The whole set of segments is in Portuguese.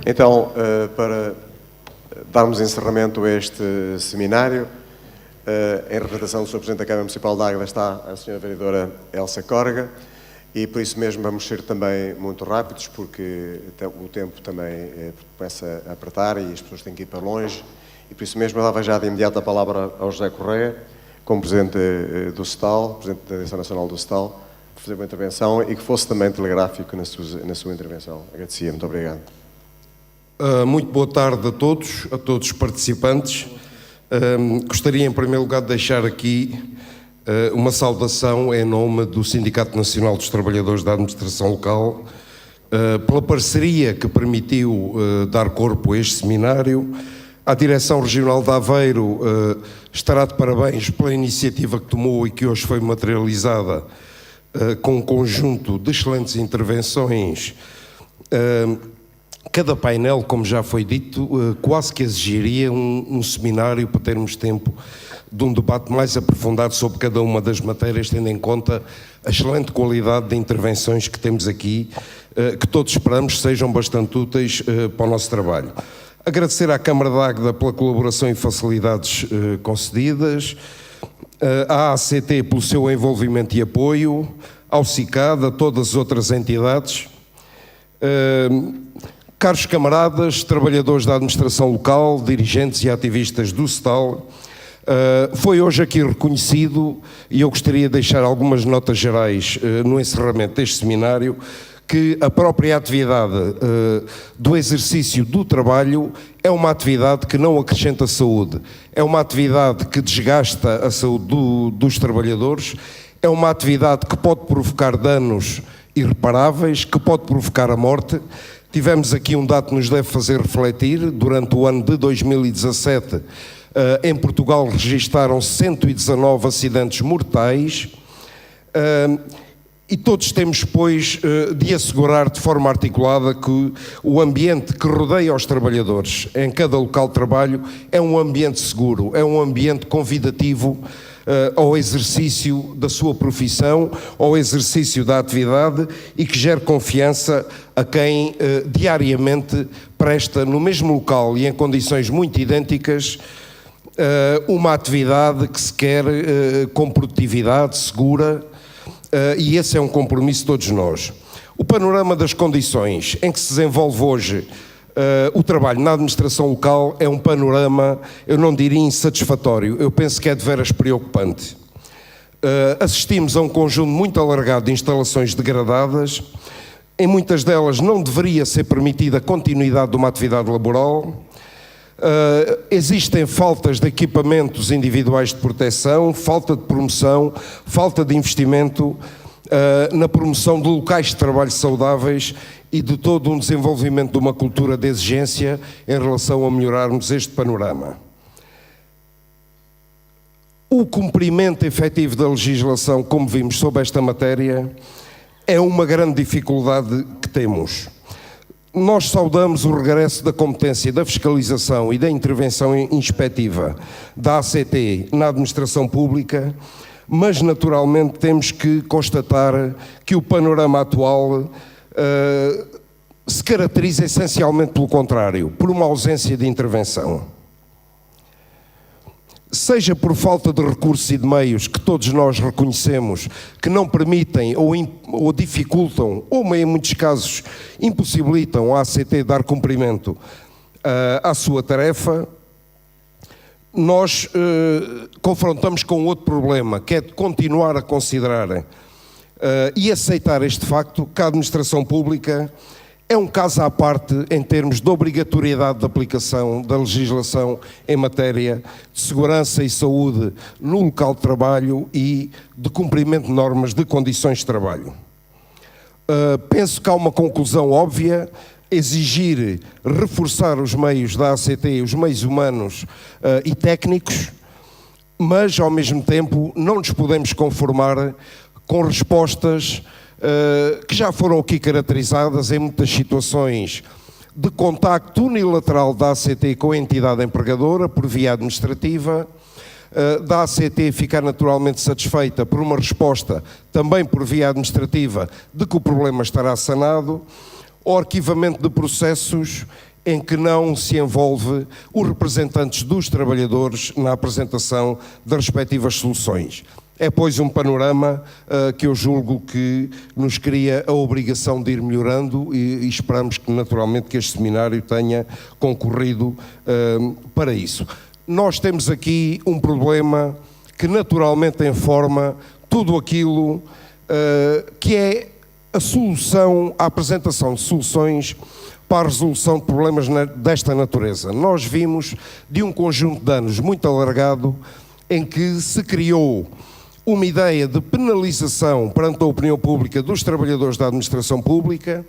Então, para darmos encerramento a este seminário, em representação do Sr. Presidente da Câmara Municipal de Águeda está a Sra. Vereadora Elsa Córrega, e por isso mesmo vamos ser também muito rápidos, porque o tempo também começa a apertar e as pessoas têm que ir para longe, e por isso mesmo eu dava já de imediato a palavra ao José Correia, como Presidente do SETAL, Presidente da Direção Nacional do SETAL, para fazer uma intervenção e que fosse também telegráfico na sua intervenção. Agradecia, muito obrigado. Muito boa tarde a todos os participantes. Gostaria em primeiro lugar de deixar aqui uma saudação em nome do Sindicato Nacional dos Trabalhadores da Administração Local pela parceria que permitiu dar corpo a este seminário. A Direção Regional de Aveiro estará de parabéns pela iniciativa que tomou e que hoje foi materializada com um conjunto de excelentes intervenções. Cada painel, como já foi dito, quase que exigiria um seminário para termos tempo de um debate mais aprofundado sobre cada uma das matérias, tendo em conta a excelente qualidade de intervenções que temos aqui, que todos esperamos sejam bastante úteis para o nosso trabalho. Agradecer à Câmara de Águeda pela colaboração e facilidades concedidas, à ACT pelo seu envolvimento e apoio, ao CICAD, a todas as outras entidades. Caros camaradas, trabalhadores da administração local, dirigentes e ativistas do SETAL, foi hoje aqui reconhecido, e eu gostaria de deixar algumas notas gerais no encerramento deste seminário, que a própria atividade do exercício do trabalho é uma atividade que não acrescenta saúde, é uma atividade que desgasta a saúde dos trabalhadores, é uma atividade que pode provocar danos irreparáveis, que pode provocar a morte. Tivemos aqui um dado que nos deve fazer refletir. Durante o ano de 2017, em Portugal registaram 119 acidentes mortais, e todos temos, pois, de assegurar de forma articulada que o ambiente que rodeia os trabalhadores em cada local de trabalho é um ambiente seguro, é um ambiente convidativo ao exercício da sua profissão, ao exercício da atividade, e que gere confiança a quem diariamente presta no mesmo local e em condições muito idênticas uma atividade que se quer com produtividade, segura, e esse é um compromisso de todos nós. O panorama das condições em que se desenvolve hoje o trabalho na administração local é um panorama, eu não diria insatisfatório, eu penso que é de veras preocupante. Assistimos a um conjunto muito alargado de instalações degradadas, em muitas delas não deveria ser permitida a continuidade de uma atividade laboral. Existem faltas de equipamentos individuais de proteção, falta de promoção, falta de investimento na promoção de locais de trabalho saudáveis e de todo um desenvolvimento de uma cultura de exigência em relação a melhorarmos este panorama. O cumprimento efetivo da legislação, como vimos sobre esta matéria, é uma grande dificuldade que temos. Nós saudamos o regresso da competência da fiscalização e da intervenção inspectiva da ACT na administração pública, mas naturalmente temos que constatar que o panorama atual se caracteriza essencialmente pelo contrário, por uma ausência de intervenção. Seja por falta de recursos e de meios que todos nós reconhecemos que não permitem ou dificultam, ou em muitos casos impossibilitam a ACT dar cumprimento à sua tarefa, nós confrontamos com outro problema, que é de continuar a considerar e aceitar este facto que a administração pública é um caso à parte em termos de obrigatoriedade de aplicação da legislação em matéria de segurança e saúde no local de trabalho e de cumprimento de normas de condições de trabalho. Penso que há uma conclusão óbvia: exigir reforçar os meios da ACT, os meios humanos e técnicos, mas ao mesmo tempo não nos podemos conformar com respostas que já foram aqui caracterizadas em muitas situações de contacto unilateral da ACT com a entidade empregadora por via administrativa, da ACT ficar naturalmente satisfeita por uma resposta também por via administrativa de que o problema estará sanado, o arquivamento de processos em que não se envolve os representantes dos trabalhadores na apresentação das respectivas soluções. É, pois, um panorama que eu julgo que nos cria a obrigação de ir melhorando e esperamos que, naturalmente, que este seminário tenha concorrido para isso. Nós temos aqui um problema que, naturalmente, informa tudo aquilo que é a solução, a apresentação de soluções para a resolução de problemas desta natureza. Nós vimos de um conjunto de anos muito alargado em que se criou uma ideia de penalização perante a opinião pública dos trabalhadores da administração pública,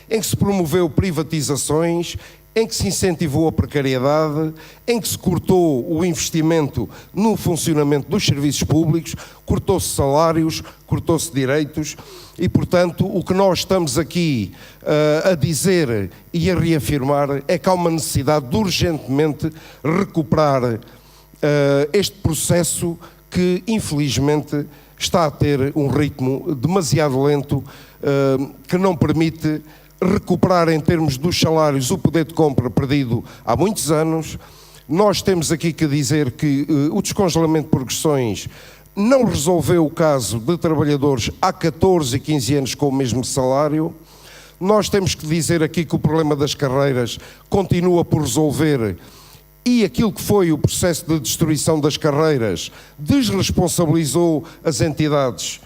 em que se promoveu privatizações, em que se incentivou a precariedade, em que se cortou o investimento no funcionamento dos serviços públicos, cortou-se salários, cortou-se direitos e, portanto, o que nós estamos aqui a dizer e a reafirmar é que há uma necessidade de urgentemente recuperar este processo que, infelizmente, está a ter um ritmo demasiado lento, que não permite recuperar em termos dos salários o poder de compra perdido há muitos anos. Nós temos aqui que dizer que o descongelamento de progressões não resolveu o caso de trabalhadores há 14 e 15 anos com o mesmo salário. Nós temos que dizer aqui que o problema das carreiras continua por resolver e aquilo que foi o processo de destruição das carreiras desresponsabilizou as entidades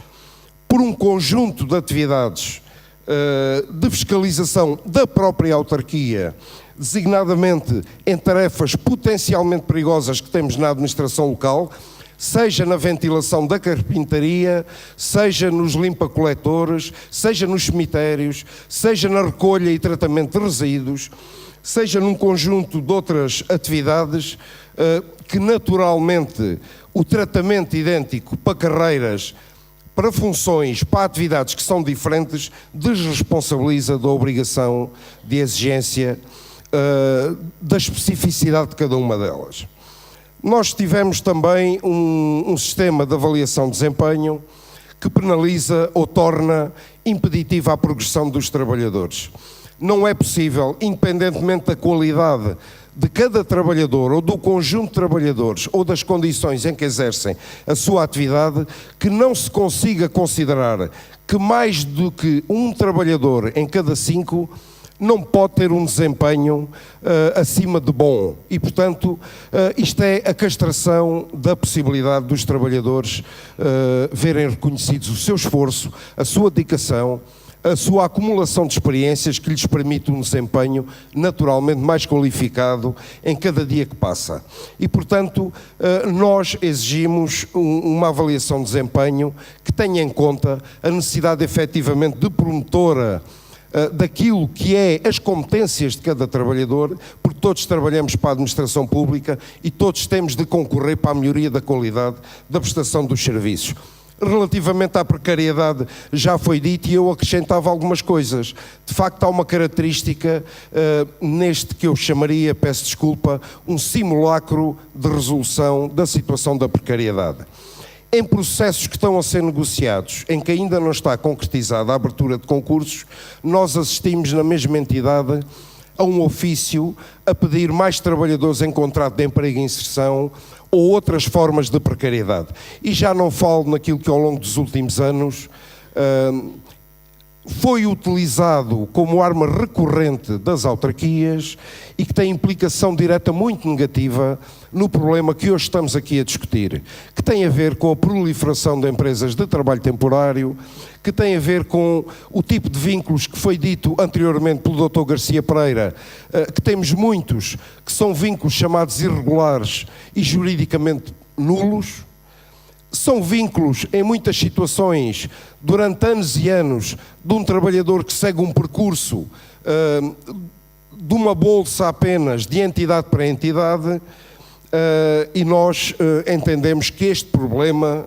por um conjunto de atividades de fiscalização da própria autarquia, designadamente em tarefas potencialmente perigosas que temos na administração local, seja na ventilação da carpintaria, seja nos limpa-coletores, seja nos cemitérios, seja na recolha e tratamento de resíduos, seja num conjunto de outras atividades que naturalmente o tratamento idêntico para carreiras, para funções, para atividades que são diferentes, desresponsabiliza da obrigação de exigência da especificidade de cada uma delas. Nós tivemos também um sistema de avaliação de desempenho que penaliza ou torna impeditiva a progressão dos trabalhadores. Não é possível, independentemente da qualidade de cada trabalhador ou do conjunto de trabalhadores ou das condições em que exercem a sua atividade, que não se consiga considerar que mais do que um trabalhador em cada 5 não pode ter um desempenho acima de bom. E, portanto, isto é a castração da possibilidade dos trabalhadores verem reconhecidos o seu esforço, a sua dedicação, a sua acumulação de experiências que lhes permite um desempenho naturalmente mais qualificado em cada dia que passa. E, portanto, nós exigimos uma avaliação de desempenho que tenha em conta a necessidade efetivamente de promotora daquilo que é as competências de cada trabalhador, porque todos trabalhamos para a administração pública e todos temos de concorrer para a melhoria da qualidade da prestação dos serviços. Relativamente à precariedade, já foi dito e eu acrescentava algumas coisas. De facto, há uma característica neste que eu chamaria, peço desculpa, um simulacro de resolução da situação da precariedade. Em processos que estão a ser negociados, em que ainda não está concretizada a abertura de concursos, nós assistimos na mesma entidade a um ofício a pedir mais trabalhadores em contrato de emprego e inserção ou outras formas de precariedade. E já não falo naquilo que ao longo dos últimos anos foi utilizado como arma recorrente das autarquias e que tem implicação direta muito negativa no problema que hoje estamos aqui a discutir, que tem a ver com a proliferação de empresas de trabalho temporário, que tem a ver com o tipo de vínculos que foi dito anteriormente pelo Dr. Garcia Pereira, que temos muitos, que são vínculos chamados irregulares e juridicamente nulos. São vínculos, em muitas situações, durante anos e anos, de um trabalhador que segue um percurso de uma bolsa apenas de entidade para entidade, e nós entendemos que este problema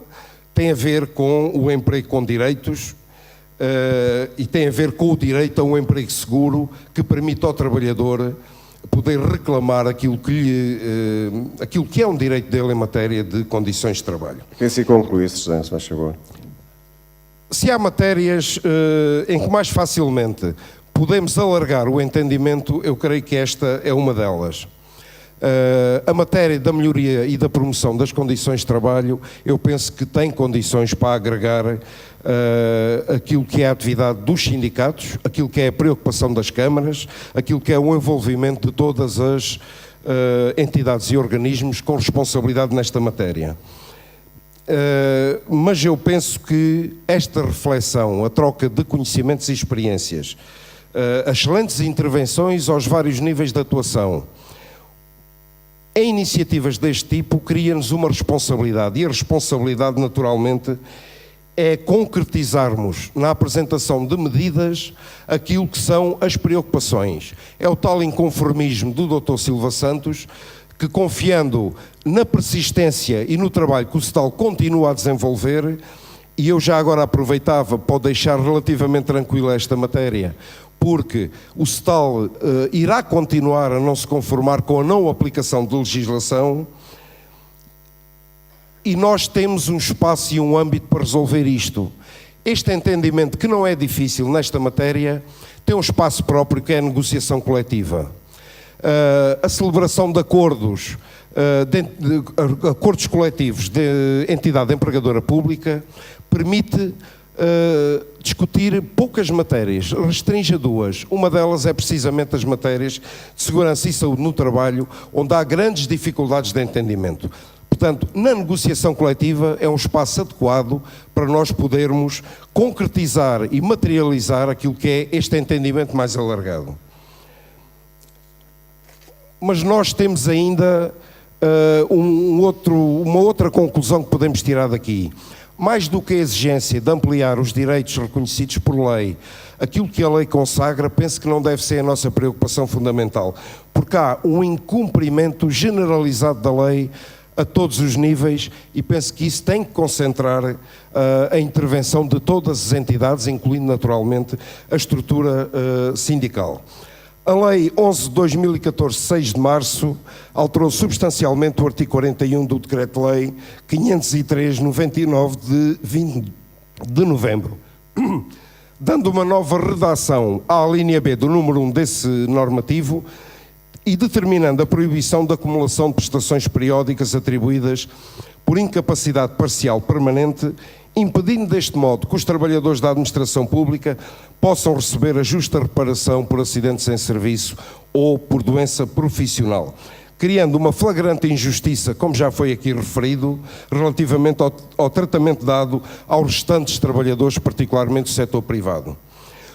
tem a ver com o emprego com direitos e tem a ver com o direito a um emprego seguro que permite ao trabalhador poder reclamar aquilo que é um direito dele em matéria de condições de trabalho. Pense e conclui, José, se faz favor. Se há matérias em que mais facilmente podemos alargar o entendimento, eu creio que esta é uma delas. A matéria da melhoria e da promoção das condições de trabalho, eu penso que tem condições para agregar aquilo que é a atividade dos sindicatos, aquilo que é a preocupação das câmaras, aquilo que é o envolvimento de todas as entidades e organismos com responsabilidade nesta matéria. Mas eu penso que esta reflexão, a troca de conhecimentos e experiências, as excelentes intervenções aos vários níveis de atuação, em iniciativas deste tipo, cria-nos uma responsabilidade, e a responsabilidade, naturalmente, é concretizarmos na apresentação de medidas aquilo que são as preocupações. É o tal inconformismo do Dr. Silva Santos, que, confiando na persistência e no trabalho que o SETAL continua a desenvolver, e eu já agora aproveitava para deixar relativamente tranquila esta matéria, porque o SETAL irá continuar a não se conformar com a não aplicação de legislação, e nós temos um espaço e um âmbito para resolver isto. Este entendimento, que não é difícil nesta matéria, tem um espaço próprio, que é a negociação coletiva. A celebração de acordos, acordos coletivos de entidade empregadora pública, permite discutir poucas matérias, restringe a duas. Uma delas é precisamente as matérias de segurança e saúde no trabalho, onde há grandes dificuldades de entendimento. Portanto, na negociação coletiva é um espaço adequado para nós podermos concretizar e materializar aquilo que é este entendimento mais alargado. Mas nós temos ainda uma outra conclusão que podemos tirar daqui. Mais do que a exigência de ampliar os direitos reconhecidos por lei, aquilo que a lei consagra, penso que não deve ser a nossa preocupação fundamental, porque há um incumprimento generalizado da lei a todos os níveis, e penso que isso tem que concentrar a intervenção de todas as entidades, incluindo naturalmente a estrutura sindical. A Lei 11 de 2014, 6 de março, alterou substancialmente o artigo 41 do Decreto-Lei 503/99 de 20 de novembro, dando uma nova redação à linha B do número 1 desse normativo e determinando a proibição da acumulação de prestações periódicas atribuídas por incapacidade parcial permanente, impedindo deste modo que os trabalhadores da administração pública possam receber a justa reparação por acidentes em serviço ou por doença profissional, criando uma flagrante injustiça, como já foi aqui referido, relativamente ao tratamento dado aos restantes trabalhadores, particularmente do setor privado.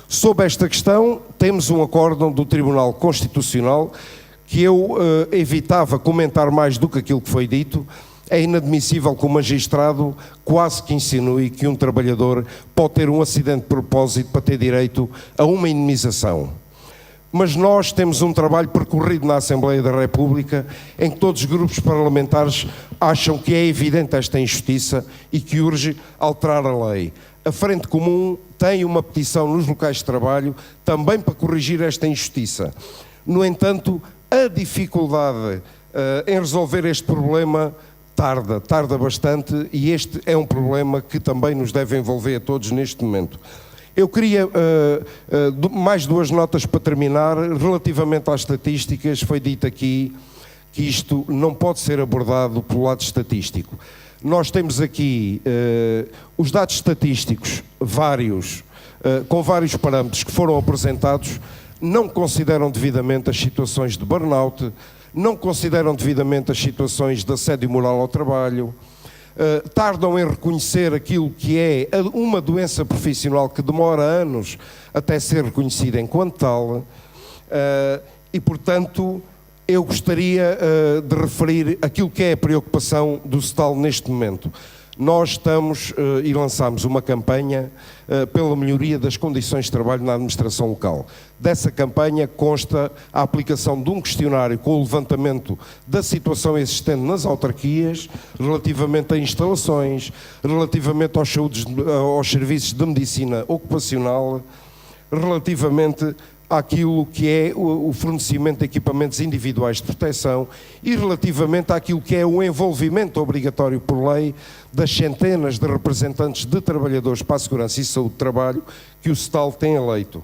Sob esta questão, temos um acórdão do Tribunal Constitucional que eu evitava comentar mais do que aquilo que foi dito. É inadmissível que o magistrado quase que insinue que um trabalhador pode ter um acidente de propósito para ter direito a uma indemnização. Mas nós temos um trabalho percorrido na Assembleia da República em que todos os grupos parlamentares acham que é evidente esta injustiça e que urge alterar a lei. A Frente Comum tem uma petição nos locais de trabalho também para corrigir esta injustiça. No entanto, a dificuldade em resolver este problema tarda bastante, e este é um problema que também nos deve envolver a todos neste momento. Eu queria mais duas notas para terminar. Relativamente às estatísticas, foi dito aqui que isto não pode ser abordado pelo lado estatístico. Nós temos aqui os dados estatísticos, com vários parâmetros que foram apresentados, não consideram devidamente as situações de burnout, não consideram devidamente as situações de assédio moral ao trabalho, tardam em reconhecer aquilo que é uma doença profissional que demora anos até ser reconhecida enquanto tal, e, portanto, eu gostaria de referir aquilo que é a preocupação do SETAL neste momento. Nós estamos e lançámos uma campanha pela melhoria das condições de trabalho na administração local. Dessa campanha consta a aplicação de um questionário com o levantamento da situação existente nas autarquias, relativamente a instalações, relativamente aos serviços de medicina ocupacional, relativamente àquilo que é o fornecimento de equipamentos individuais de proteção e relativamente àquilo que é o envolvimento obrigatório por lei das centenas de representantes de trabalhadores para a segurança e saúde de trabalho que o SETAL tem eleito.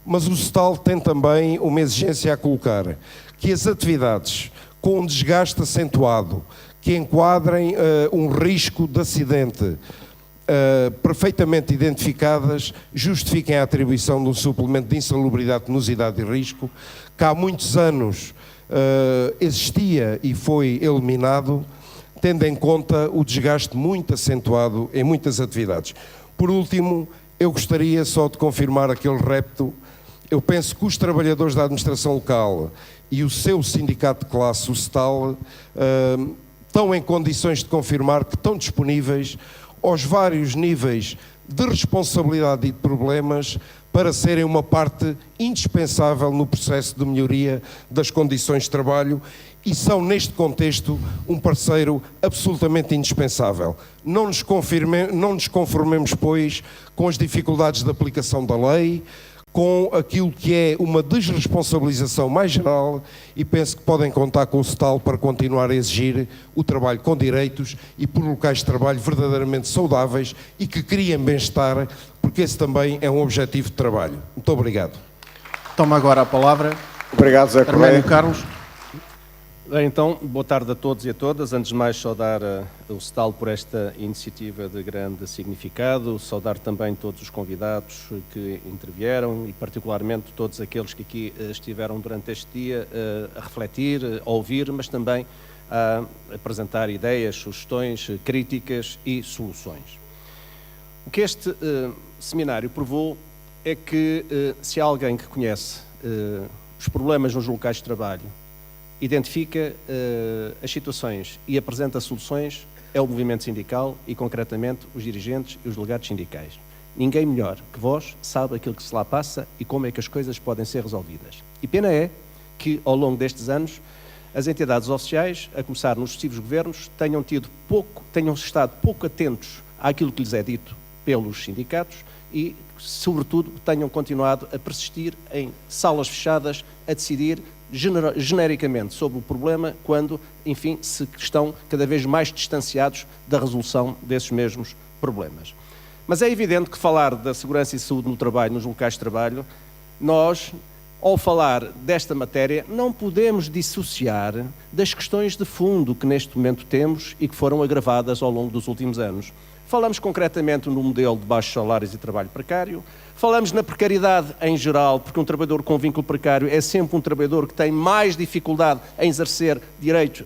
mas o STAL tem também uma exigência a colocar, que as atividades com um desgaste acentuado, que enquadrem um risco de acidente perfeitamente identificadas, justifiquem a atribuição de um suplemento de insalubridade, penosidade e risco, que há muitos anos existia e foi eliminado, tendo em conta o desgaste muito acentuado em muitas atividades. Por último, eu gostaria só de confirmar aquele repto. Eu penso que os trabalhadores da administração local e o seu sindicato de classe, o STAL, estão em condições de confirmar que estão disponíveis aos vários níveis de responsabilidade e de problemas para serem uma parte indispensável no processo de melhoria das condições de trabalho e são, neste contexto, um parceiro absolutamente indispensável. Não nos conformemos, pois, com as dificuldades de aplicação da lei, com aquilo que é uma desresponsabilização mais geral e penso que podem contar com o STAL para continuar a exigir o trabalho com direitos e por locais de trabalho verdadeiramente saudáveis e que criem bem-estar, porque esse também é um objetivo de trabalho. Muito obrigado. Toma agora a palavra. Obrigado, Zé Correia. Arménio Carlos. Bem, então, boa tarde a todos e a todas. Antes de mais, saudar o STAL por esta iniciativa de grande significado, saudar também todos os convidados que intervieram e, particularmente, todos aqueles que aqui estiveram durante este dia a refletir, a ouvir, mas também a apresentar ideias, sugestões, críticas e soluções. O que este seminário provou é que, se há alguém que conhece os problemas nos locais de trabalho, identifica as situações e apresenta soluções, é o movimento sindical e, concretamente, os dirigentes e os delegados sindicais. Ninguém melhor que vós sabe aquilo que se lá passa e como é que as coisas podem ser resolvidas. E pena é que, ao longo destes anos, as entidades oficiais, a começar nos sucessivos governos, tenham estado pouco atentos àquilo que lhes é dito pelos sindicatos e, sobretudo, tenham continuado a persistir em salas fechadas, a decidir genericamente sobre o problema, quando, enfim, se estão cada vez mais distanciados da resolução desses mesmos problemas. Mas é evidente que falar da segurança e saúde no trabalho, nos locais de trabalho, nós, ao falar desta matéria, não podemos dissociar das questões de fundo que neste momento temos e que foram agravadas ao longo dos últimos anos. Falamos concretamente no modelo de baixos salários e trabalho precário, falamos na precariedade em geral, porque um trabalhador com vínculo precário é sempre um trabalhador que tem mais dificuldade em exercer direitos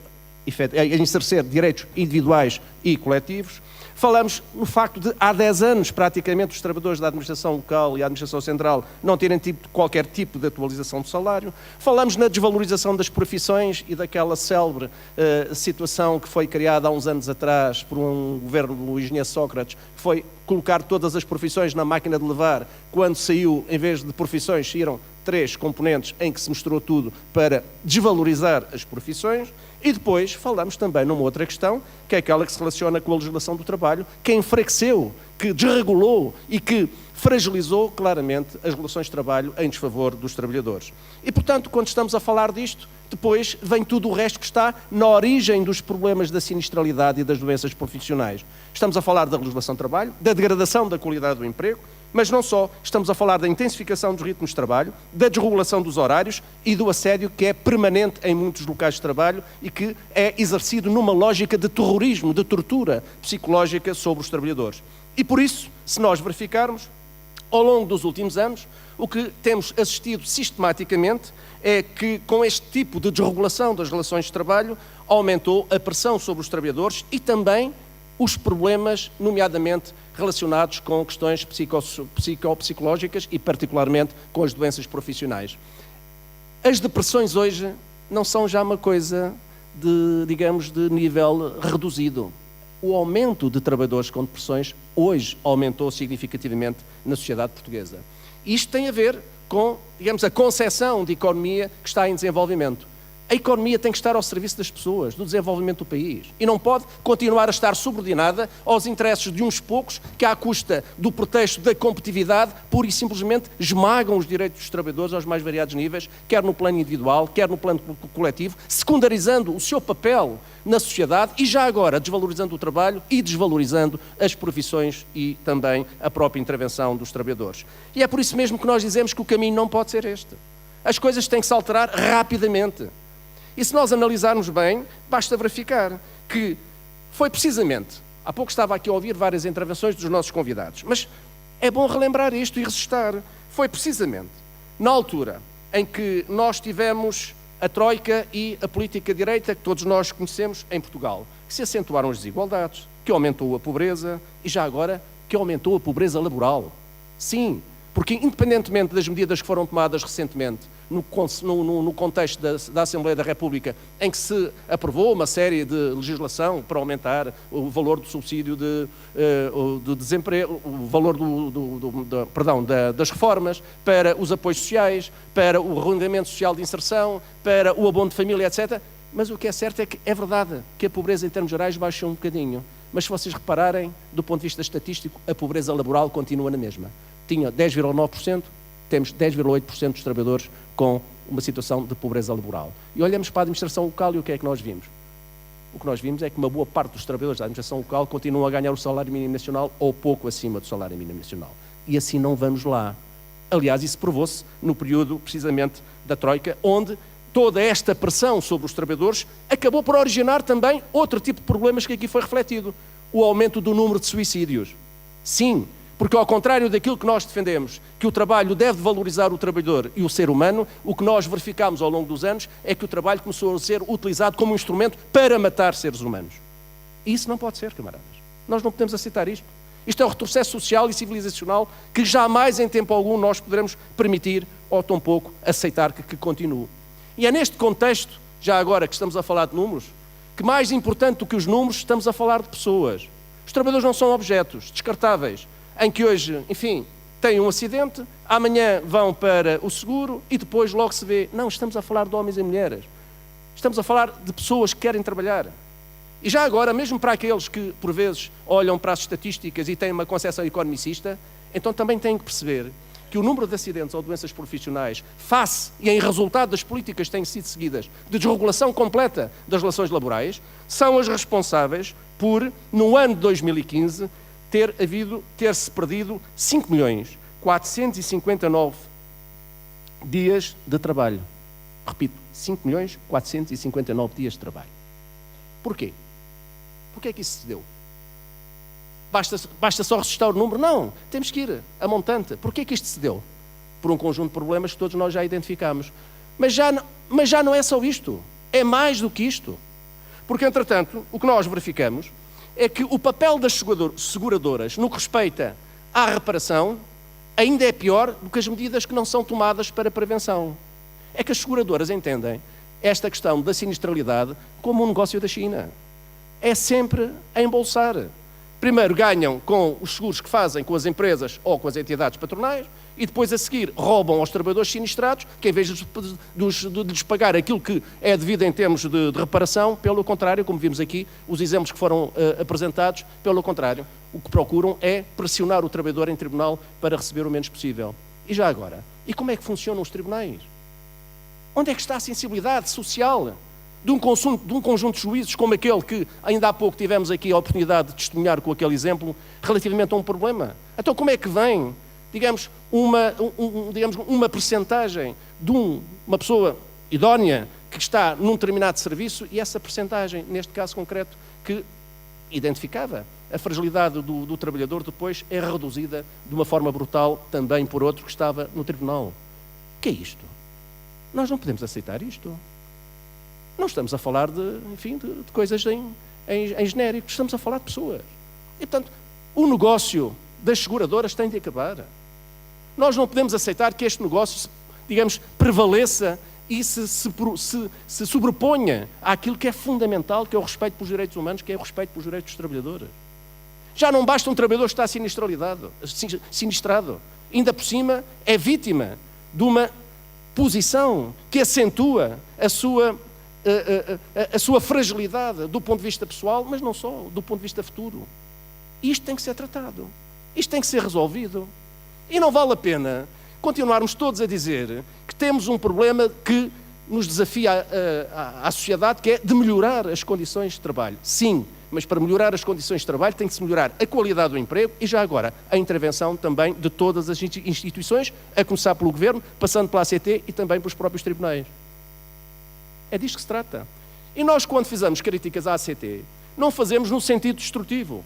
individuais e coletivos. Falamos no facto de, há 10 anos, praticamente, os trabalhadores da administração local e a administração central não terem tido qualquer tipo de atualização do salário. Falamos na desvalorização das profissões e daquela célebre situação que foi criada há uns anos atrás por um governo do engenheiro Sócrates, que foi colocar todas as profissões na máquina de lavar, quando saiu, em vez de profissões, saíram 3 componentes em que se misturou tudo para desvalorizar as profissões. E depois falamos também numa outra questão, que é aquela que se relaciona com a legislação do trabalho, que enfraqueceu, que desregulou e que fragilizou claramente as relações de trabalho em desfavor dos trabalhadores. E, portanto, quando estamos a falar disto, depois vem tudo o resto que está na origem dos problemas da sinistralidade e das doenças profissionais. Estamos a falar da legislação do trabalho, da degradação da qualidade do emprego, mas não só, estamos a falar da intensificação dos ritmos de trabalho, da desregulação dos horários e do assédio que é permanente em muitos locais de trabalho e que é exercido numa lógica de terrorismo, de tortura psicológica sobre os trabalhadores. E por isso, se nós verificarmos, ao longo dos últimos anos, o que temos assistido sistematicamente é que, com este tipo de desregulação das relações de trabalho, aumentou a pressão sobre os trabalhadores e também os problemas, nomeadamente relacionados com questões psicológicas e particularmente com as doenças profissionais. As depressões hoje não são já uma coisa de, digamos, de nível reduzido. O aumento de trabalhadores com depressões hoje aumentou significativamente na sociedade portuguesa. Isto tem a ver com, digamos, a concepção de economia que está em desenvolvimento. A economia tem que estar ao serviço das pessoas, do desenvolvimento do país. E não pode continuar a estar subordinada aos interesses de uns poucos que, à custa do pretexto da competitividade, pura e simplesmente esmagam os direitos dos trabalhadores aos mais variados níveis, quer no plano individual, quer no plano coletivo, secundarizando o seu papel na sociedade e já agora desvalorizando o trabalho e desvalorizando as profissões e também a própria intervenção dos trabalhadores. E é por isso mesmo que nós dizemos que o caminho não pode ser este. As coisas têm que se alterar rapidamente. E se nós analisarmos bem, basta verificar que foi precisamente, há pouco estava aqui a ouvir várias intervenções dos nossos convidados, mas é bom relembrar isto e resistar. Foi precisamente na altura em que nós tivemos a Troika e a política de direita que todos nós conhecemos em Portugal, que se acentuaram as desigualdades, que aumentou a pobreza e já agora que aumentou a pobreza laboral. Sim, porque independentemente das medidas que foram tomadas recentemente no contexto da Assembleia da República, em que se aprovou uma série de legislação para aumentar o valor do subsídio de desemprego, o valor das reformas, para os apoios sociais, para o arrendamento social de inserção, para o abono de família, etc. Mas o que é certo é que é verdade que a pobreza em termos gerais baixou um bocadinho. Mas se vocês repararem, do ponto de vista estatístico, a pobreza laboral continua na mesma. Tinha 10,9%, temos 10,8% dos trabalhadores com uma situação de pobreza laboral. E olhamos para a administração local e o que é que nós vimos? O que nós vimos é que uma boa parte dos trabalhadores da administração local continuam a ganhar o salário mínimo nacional ou pouco acima do salário mínimo nacional. E assim não vamos lá. Aliás, isso provou-se no período, precisamente, da Troika, onde toda esta pressão sobre os trabalhadores acabou por originar também outro tipo de problemas que aqui foi refletido. O aumento do número de suicídios. Sim, porque ao contrário daquilo que nós defendemos, que o trabalho deve valorizar o trabalhador e o ser humano, o que nós verificámos ao longo dos anos é que o trabalho começou a ser utilizado como um instrumento para matar seres humanos. E isso não pode ser, camaradas. Nós não podemos aceitar isto. Isto é um retrocesso social e civilizacional que jamais em tempo algum nós poderemos permitir ou tampouco aceitar que continue. E é neste contexto, já agora que estamos a falar de números, que mais importante do que os números, estamos a falar de pessoas. Os trabalhadores não são objetos descartáveis, em que hoje, enfim, têm um acidente, amanhã vão para o seguro e depois logo se vê. Não, estamos a falar de homens e mulheres. Estamos a falar de pessoas que querem trabalhar. E já agora, mesmo para aqueles que, por vezes, olham para as estatísticas e têm uma concepção economicista, então também têm que perceber que o número de acidentes ou doenças profissionais, face e em resultado das políticas que têm sido seguidas de desregulação completa das relações laborais, são as responsáveis por, no ano de 2015, ter-se perdido 5.459 dias de trabalho. Repito, 5.459 dias de trabalho. Porquê? Porquê é que isso se deu? Basta só registrar o número? Não, temos que ir a montante. Porquê é que isto se deu? Por um conjunto de problemas que todos nós já identificamos. Mas já não é só isto. É mais do que isto. Porque, entretanto, o que nós verificamos é que o papel das seguradoras no que respeita à reparação ainda é pior do que as medidas que não são tomadas para a prevenção. É que as seguradoras entendem esta questão da sinistralidade como um negócio da China. É sempre a embolsar. Primeiro ganham com os seguros que fazem com as empresas ou com as entidades patronais e depois a seguir roubam aos trabalhadores sinistrados que em vez de lhes pagar aquilo que é devido em termos de reparação, pelo contrário, como vimos aqui, os exemplos que foram apresentados, pelo contrário, o que procuram é pressionar o trabalhador em tribunal para receber o menos possível. E já agora? E como é que funcionam os tribunais? Onde é que está a sensibilidade social de um conjunto de juízes como aquele que ainda há pouco tivemos aqui a oportunidade de testemunhar com aquele exemplo relativamente a um problema? Então como é que vem, digamos, uma percentagem de uma pessoa idónea que está num determinado serviço e essa percentagem, neste caso concreto, que identificava a fragilidade do trabalhador, depois é reduzida de uma forma brutal também por outro que estava no tribunal. O que é isto? Nós não podemos aceitar isto. Não estamos a falar de coisas em genérico, estamos a falar de pessoas. E, portanto, o negócio das seguradoras tem de acabar. Nós não podemos aceitar que este negócio, digamos, prevaleça e se sobreponha àquilo que é fundamental, que é o respeito pelos direitos humanos, que é o respeito pelos direitos dos trabalhadores. Já não basta um trabalhador estar sinistrado. Ainda por cima é vítima de uma posição que acentua a sua a sua fragilidade do ponto de vista pessoal, mas não só, do ponto de vista futuro. Isto tem que ser tratado. Isto tem que ser resolvido. E não vale a pena continuarmos todos a dizer que temos um problema que nos desafia à sociedade, que é de melhorar as condições de trabalho. Sim, mas para melhorar as condições de trabalho tem que se melhorar a qualidade do emprego e, já agora, a intervenção também de todas as instituições, a começar pelo Governo, passando pela ACT e também pelos próprios tribunais. É disto que se trata. E nós, quando fizemos críticas à ACT, não fazemos no sentido destrutivo.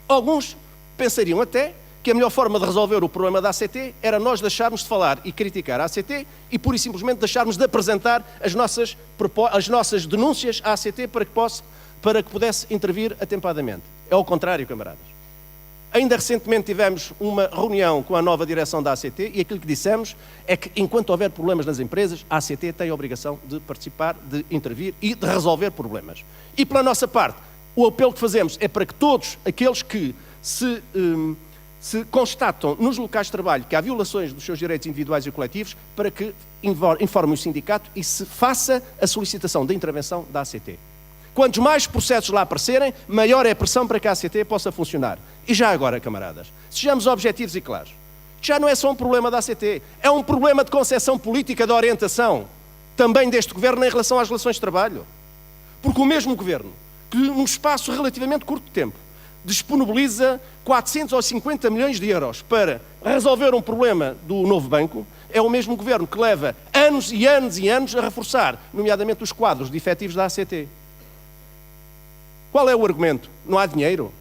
Alguns pensariam até que a melhor forma de resolver o problema da ACT era nós deixarmos de falar e criticar a ACT e, pura e simplesmente, deixarmos de apresentar as nossas denúncias à ACT para que pudesse intervir atempadamente. É ao contrário, camaradas. Ainda recentemente tivemos uma reunião com a nova direção da ACT e aquilo que dissemos é que, enquanto houver problemas nas empresas, a ACT tem a obrigação de participar, de intervir e de resolver problemas. E, pela nossa parte, o apelo que fazemos é para que todos aqueles que se constatam nos locais de trabalho que há violações dos seus direitos individuais e coletivos, para que informem o sindicato e se faça a solicitação de intervenção da ACT. Quantos mais processos lá aparecerem, maior é a pressão para que a ACT possa funcionar. E já agora, camaradas, sejamos objetivos e claros. Já não é só um problema da ACT, é um problema de concepção política de orientação, também deste Governo em relação às relações de trabalho. Porque o mesmo Governo, que num espaço relativamente curto de tempo, disponibiliza 450 milhões de euros para resolver um problema do novo banco, é o mesmo Governo que leva anos e anos e anos a reforçar, nomeadamente os quadros de efetivos da ACT. Qual é o argumento? Não há dinheiro.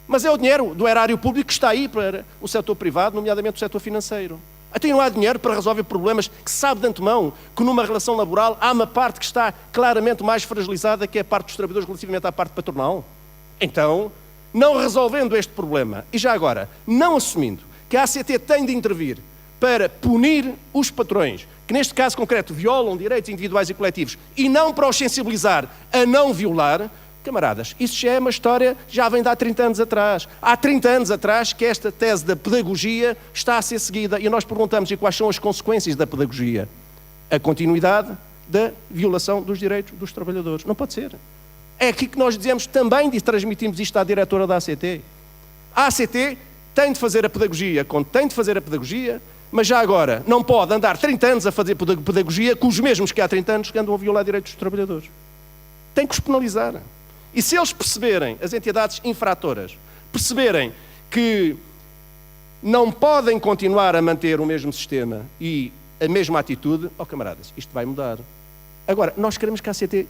Mas é o dinheiro do erário público que está aí para o setor privado, nomeadamente o setor financeiro. Até não há dinheiro para resolver problemas que se sabe de antemão que numa relação laboral há uma parte que está claramente mais fragilizada, que é a parte dos trabalhadores relativamente à parte patronal. Então, não resolvendo este problema, e já agora, não assumindo que a ACT tem de intervir para punir os patrões, que neste caso concreto violam direitos individuais e coletivos, e não para os sensibilizar a não violar, camaradas, isso já é uma história, já vem de há 30 anos atrás. Há 30 anos atrás que esta tese da pedagogia está a ser seguida e nós perguntamos, e quais são as consequências da pedagogia? A continuidade da violação dos direitos dos trabalhadores. Não pode ser. É aqui que nós dizemos também e transmitimos isto à diretora da ACT. A ACT tem de fazer a pedagogia quando tem de fazer a pedagogia, mas já agora não pode andar 30 anos a fazer pedagogia com os mesmos que há 30 anos que andam a violar direitos dos trabalhadores. Tem que os penalizar. E se eles perceberem, as entidades infratoras, perceberem que não podem continuar a manter o mesmo sistema e a mesma atitude, camaradas, isto vai mudar. Agora, nós queremos que a ACT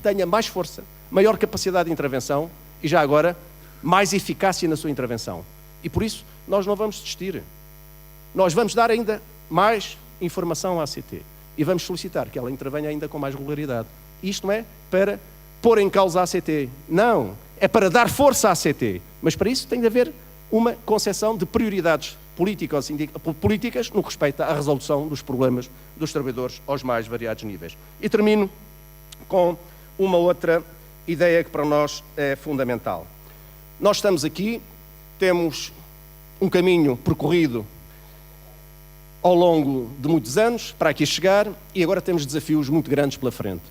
tenha mais força, maior capacidade de intervenção e, já agora, mais eficácia na sua intervenção. E por isso, nós não vamos desistir. Nós vamos dar ainda mais informação à ACT e vamos solicitar que ela intervenha ainda com mais regularidade. Isto não é para pôr em causa a ACT. Não. É para dar força à ACT. Mas para isso tem de haver uma concepção de prioridades políticas no que respeita à resolução dos problemas dos trabalhadores aos mais variados níveis. E termino com uma outra ideia que para nós é fundamental. Nós estamos aqui, temos um caminho percorrido ao longo de muitos anos para aqui chegar e agora temos desafios muito grandes pela frente.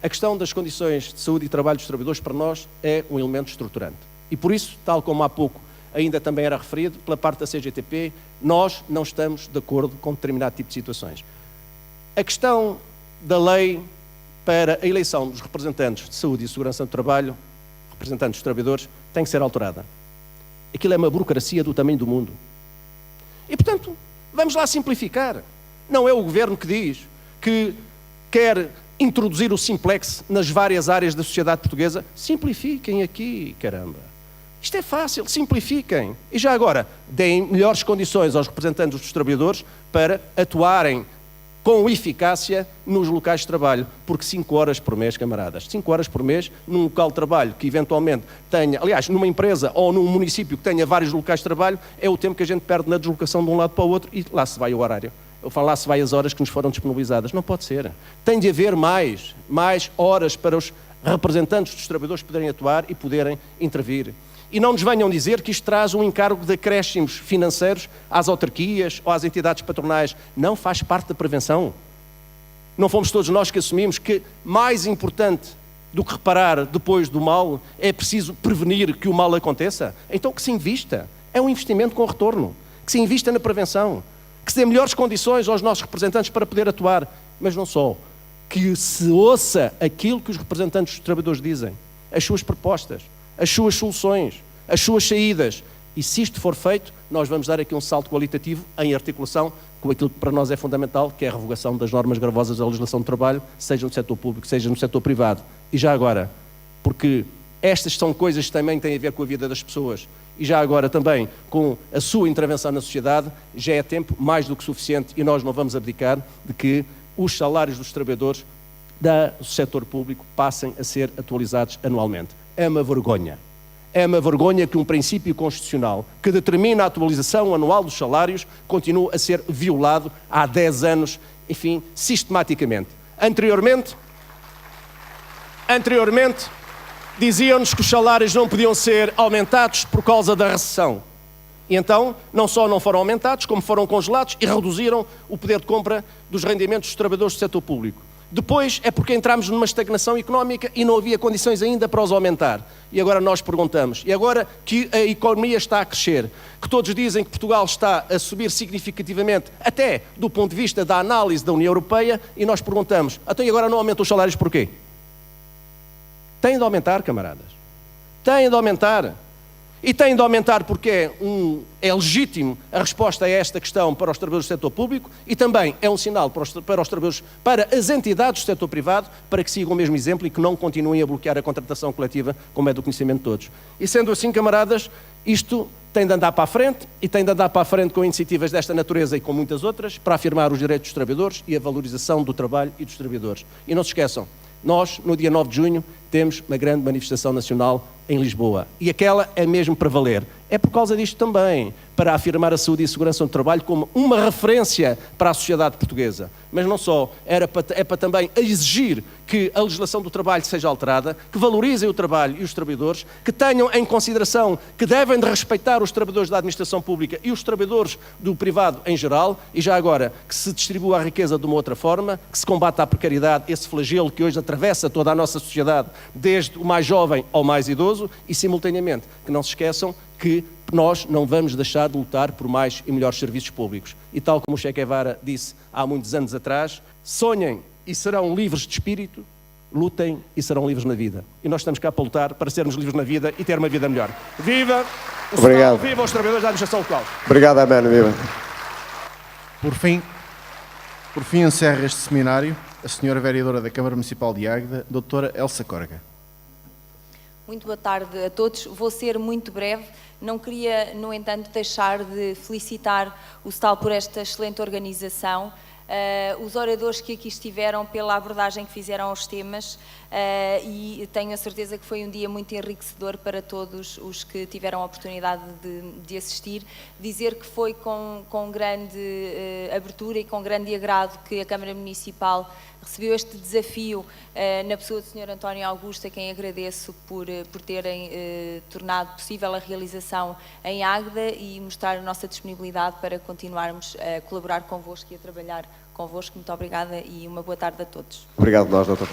A questão das condições de saúde e trabalho dos trabalhadores para nós é um elemento estruturante. E por isso, tal como há pouco ainda também era referido, pela parte da CGTP, nós não estamos de acordo com determinado tipo de situações. A questão da lei para a eleição dos representantes de saúde e segurança do trabalho, representantes dos trabalhadores, tem que ser alterada. Aquilo é uma burocracia do tamanho do mundo. E, portanto, vamos lá simplificar. Não é o Governo que diz que quer introduzir o simplex nas várias áreas da sociedade portuguesa. Simplifiquem aqui, caramba. Isto é fácil, simplifiquem. E já agora, deem melhores condições aos representantes dos trabalhadores para atuarem com eficácia nos locais de trabalho, porque 5 horas por mês, camaradas, 5 horas por mês num local de trabalho que eventualmente tenha, aliás, numa empresa ou num município que tenha vários locais de trabalho, é o tempo que a gente perde na deslocação de um lado para o outro e lá se vai o horário. Eu falo, lá se vai as horas que nos foram disponibilizadas. Não pode ser. Tem de haver mais horas para os representantes dos trabalhadores poderem atuar e poderem intervir. E não nos venham dizer que isto traz um encargo de acréscimos financeiros às autarquias ou às entidades patronais. Não faz parte da prevenção. não fomos todos nós que assumimos que mais importante do que reparar depois do mal, é preciso prevenir que o mal aconteça? Então que se invista. É um investimento com retorno. Que se invista na prevenção. Que se dê melhores condições aos nossos representantes para poder atuar. Mas não só. Que se ouça aquilo que os representantes dos trabalhadores dizem. As suas propostas, as suas soluções, as suas saídas. E se isto for feito, nós vamos dar aqui um salto qualitativo em articulação com aquilo que para nós é fundamental, que é a revogação das normas gravosas da legislação do trabalho, seja no setor público, seja no setor privado. E já agora, porque estas são coisas que também têm a ver com a vida das pessoas, e já agora também com a sua intervenção na sociedade, já é tempo mais do que suficiente, e nós não vamos abdicar de que os salários dos trabalhadores do setor público passem a ser atualizados anualmente. É uma vergonha. É uma vergonha que um princípio constitucional que determina a atualização anual dos salários continue a ser violado há 10 anos, enfim, sistematicamente. Anteriormente, diziam-nos que os salários não podiam ser aumentados por causa da recessão. E então, não só não foram aumentados, como foram congelados e reduziram o poder de compra dos rendimentos dos trabalhadores do setor público. Depois é porque entramos numa estagnação económica e não havia condições ainda para os aumentar. E agora nós perguntamos, e agora que a economia está a crescer, que todos dizem que Portugal está a subir significativamente, até do ponto de vista da análise da União Europeia, e nós perguntamos, então e agora não aumentam os salários porquê? Têm de aumentar, camaradas. Têm de aumentar. E têm de aumentar porque é legítimo a resposta a esta questão para os trabalhadores do setor público e também é um sinal para os trabalhadores, para as entidades do setor privado, para que sigam o mesmo exemplo e que não continuem a bloquear a contratação coletiva, como é do conhecimento de todos. E sendo assim, camaradas, isto tem de andar para a frente e tem de andar para a frente com iniciativas desta natureza e com muitas outras, para afirmar os direitos dos trabalhadores e a valorização do trabalho e dos trabalhadores. E não se esqueçam, nós, no dia 9 de junho, temos uma grande manifestação nacional em Lisboa. E aquela é mesmo para valer. É por causa disto também, para afirmar a saúde e a segurança do trabalho como uma referência para a sociedade portuguesa. Mas não só, é para também exigir que a legislação do trabalho seja alterada, que valorizem o trabalho e os trabalhadores, que tenham em consideração que devem de respeitar os trabalhadores da administração pública e os trabalhadores do privado em geral, e já agora que se distribua a riqueza de uma outra forma, que se combata a precariedade, esse flagelo que hoje atravessa toda a nossa sociedade, desde o mais jovem ao mais idoso, e simultaneamente que não se esqueçam que nós não vamos deixar de lutar por mais e melhores serviços públicos. E tal como o Che Guevara disse há muitos anos atrás, sonhem e serão livres de espírito, lutem e serão livres na vida. E nós estamos cá para lutar para sermos livres na vida e ter uma vida melhor. Viva o Senado, viva os trabalhadores da administração local. Obrigado, Amano, viva. Por fim encerra este seminário a senhora vereadora da Câmara Municipal de Águeda, doutora Elsa Córrega. Muito boa tarde a todos. Vou ser muito breve. Não queria, no entanto, deixar de felicitar o STAL por esta excelente organização, os oradores que aqui estiveram pela abordagem que fizeram aos temas e tenho a certeza que foi um dia muito enriquecedor para todos os que tiveram a oportunidade de assistir. Dizer que foi com grande abertura e com grande agrado que a Câmara Municipal recebeu este desafio na pessoa do Sr. António Augusto, a quem agradeço por terem tornado possível a realização em Águeda e mostrar a nossa disponibilidade para continuarmos a colaborar convosco e a trabalhar convosco. Muito obrigada e uma boa tarde a todos. Obrigado nós, doutor.